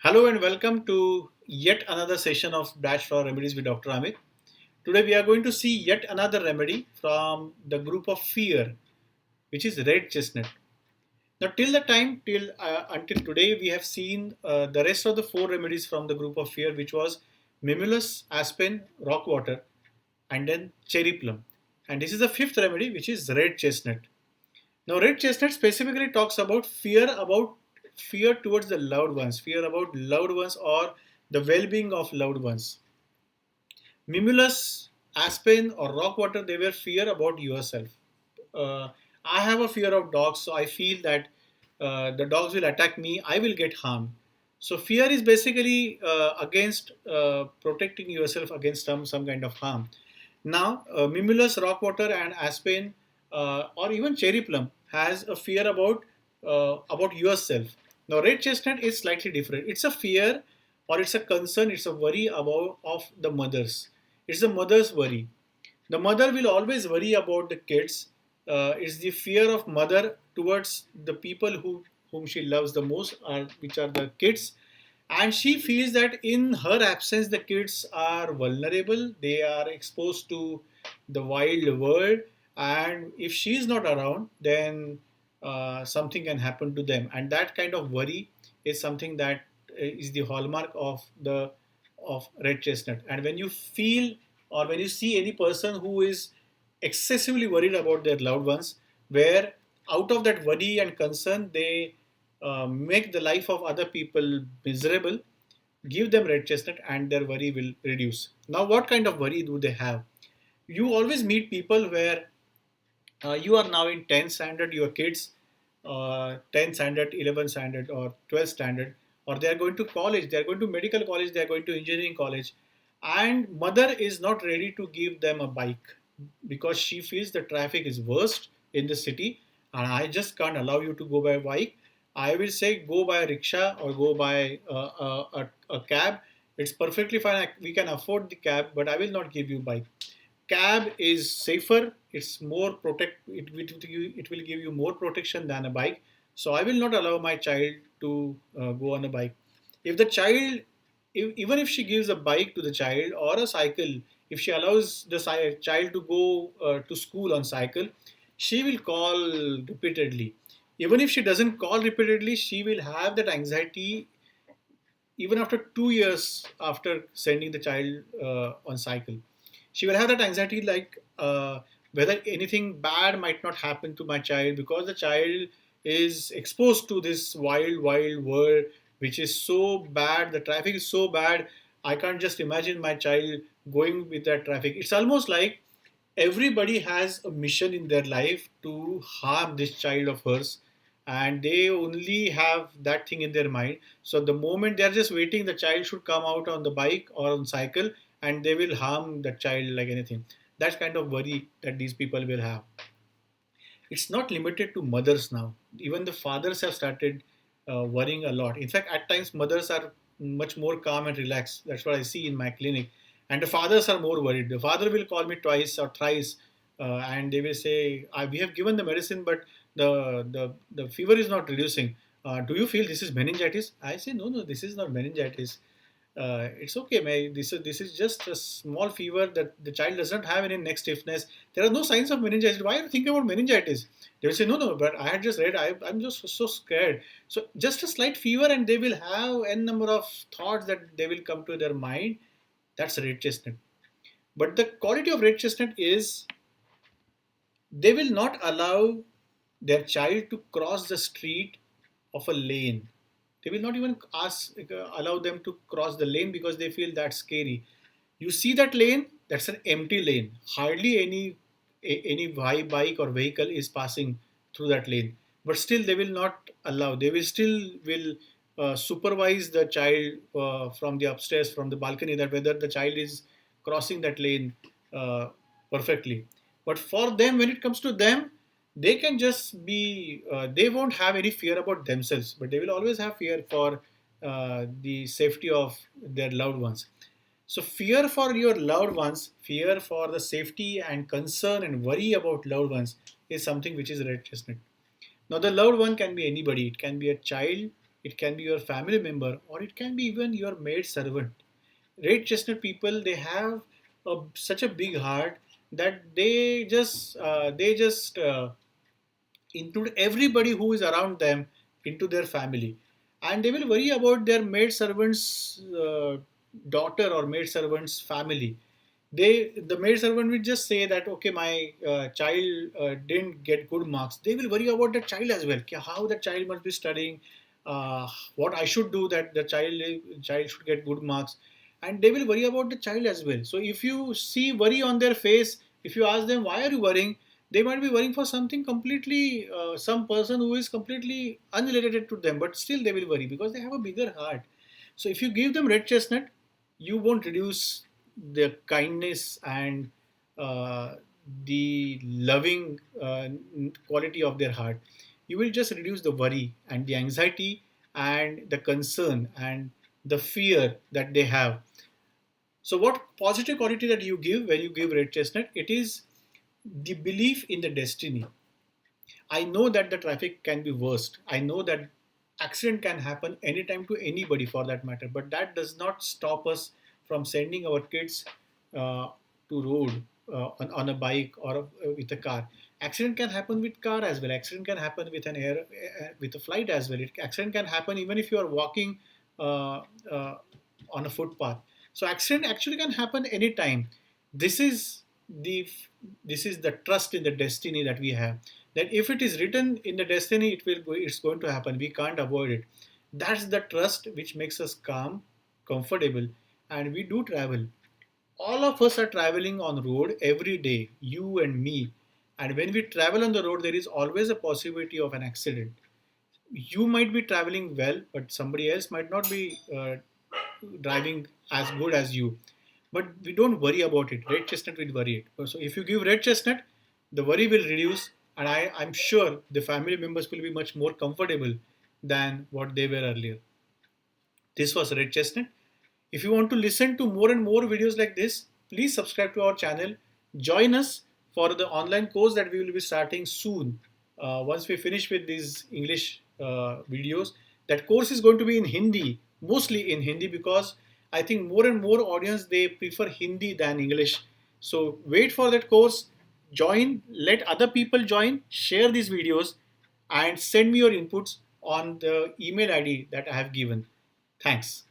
Hello and welcome to yet another session of Dash for Remedies with Dr. Amit. Today we are going to see yet another remedy from the group of fear, which is red chestnut. Now, till the time till until today, we have seen the rest of the four remedies from the group of fear, which was mimulus, aspen, rock water, and then cherry plum. And this is the fifth remedy, which is red chestnut. Now, red chestnut specifically talks about fear towards the loved ones, fear about loved ones or the well-being of loved ones. Mimulus, aspen, or rock water, they were fear about yourself. Uh, I have a fear of dogs, so I feel that the dogs will attack me. I will get harmed. So fear is basically against protecting yourself against some kind of harm. Now, mimulus, rock water, and aspen, or even cherry plum, has a fear about yourself. Now, red chestnut is slightly different. It's a fear, or it's a concern. It's a worry about of the mothers. It's the mother's worry. The mother will always worry about the kids. It's the fear of mother towards the people whom she loves the most, which are the kids, and she feels that in her absence the kids are vulnerable, they are exposed to the wild world, and if she is not around, then something can happen to them, and that kind of worry is something that is the hallmark of red chestnut. And when you feel or when you see any person who is excessively worried about their loved ones, where out of that worry and concern they make the life of other people miserable, give them red chestnut and their worry will reduce. Now, what kind of worry do they have? You always meet people where you are now in 10th standard, your kids, 10th standard, 11th standard, or 12th standard, or they are going to college, they are going to medical college, they are going to engineering college, and mother is not ready to give them a bike because she feels the traffic is worst in the city, and I just can't allow you to go by bike. I will say go by a rickshaw or go by a cab. It's perfectly fine. We can afford the cab, but I will not give you bike. Cab is safer. It's more protect. It will give you more protection than a bike. So I will not allow my child to go on a bike. If the child, even if she gives a bike to the child or a cycle, if she allows the child to go to school on cycle, she will call repeatedly. Even if she doesn't call repeatedly, she will have that anxiety even after 2 years after sending the child on cycle. She will have that anxiety like whether anything bad might not happen to my child, because the child is exposed to this wild world which is so bad, the traffic is so bad. I can't just imagine my child going with that traffic. It's almost like everybody has a mission in their life to harm this child of hers, and they only have that thing in their mind. So the moment they're just waiting, the child should come out on the bike or on cycle, and they will harm the child like anything. That's kind of worry that these people will have. It's not limited to mothers now. Even the fathers have started worrying a lot. In fact, at times mothers are much more calm and relaxed. That's what I see in my clinic. And the fathers are more worried. The father will call me twice or thrice, and they will say, "We have given the medicine, but the fever is not reducing. Do you feel this is meningitis?" I say, "No, no, this is not meningitis. It's okay, man. This is just a small fever that the child doesn't have any neck stiffness. There are no signs of meningitis. Why are you thinking about meningitis?" They will say, "No, no, but I had just read. I'm just so scared." So just a slight fever, and they will have n number of thoughts that they will come to their mind. That's red chestnut. But the quality of red chestnut is they will not allow their child to cross the street of a lane. They will not even allow them to cross the lane because they feel that's scary. You see that lane, that's an empty lane. Hardly any bike or vehicle is passing through that lane. But still they will not allow. They will still will supervise the child from the upstairs, from the balcony, that whether the child is crossing that lane uh, perfectly. But for them, when it comes to them, they can just be they won't have any fear about themselves, but they will always have fear for the safety of their loved ones. So fear for your loved ones, fear for the safety and concern and worry about loved ones is something which is red chestnut. Now the loved one can be anybody. It can be a child, it can be your family member, or it can be even your maid servant. Red chestnut people, they have such a big heart that they just include everybody who is around them into their family, and they will worry about their maid servant's daughter or maid servant's family. The maid servant will just say that, okay, my child didn't get good marks. They will worry about the child as well. How the child must be studying, what I should do that the child should get good marks, and they will worry about the child as well. So if you see worry on their face, if you ask them why are you worrying, they might be worrying for something completely, some person who is completely unrelated to them, but still they will worry because they have a bigger heart. So if you give them red chestnut, you won't reduce the kindness and uh, the loving quality of their heart. You will just reduce the worry and the anxiety and the concern and the fear that they have. So, what positive quality that you give when you give red chestnut? It is the belief in the destiny. I know that the traffic can be worst. I know that accident can happen anytime to anybody for that matter. But that does not stop us from sending our kids to road on a bike or with a car. Accident can happen with car as well. Accident can happen with an air with a flight as well. Accident can happen even if you are walking uh, uh, on a footpath. So accident actually can happen anytime. This is the this is the trust in the destiny that we have, that if it is written in the destiny, it's going to happen, we can't avoid it. That's the trust which makes us calm, comfortable, and we do travel. All of us are traveling on road every day, you and me. And when we travel on the road, there is always a possibility of an accident. You might be traveling well, but somebody else might not be driving as good as you. But we don't worry about it. Red chestnut will worry it. So if you give red chestnut, the worry will reduce, and I'm sure the family members will be much more comfortable than what they were earlier. This was Red Chestnut. If you want to listen to more and more videos like this, please subscribe to our channel. Join us for the online course that we will be starting soon. Once we finish with these English videos, that course is going to be in Hindi, mostly in Hindi, because I think more and more audience, they prefer Hindi than English. So wait for that course. Join. Let other people join. Share these videos and send me your inputs on the email ID that I have given. Thanks.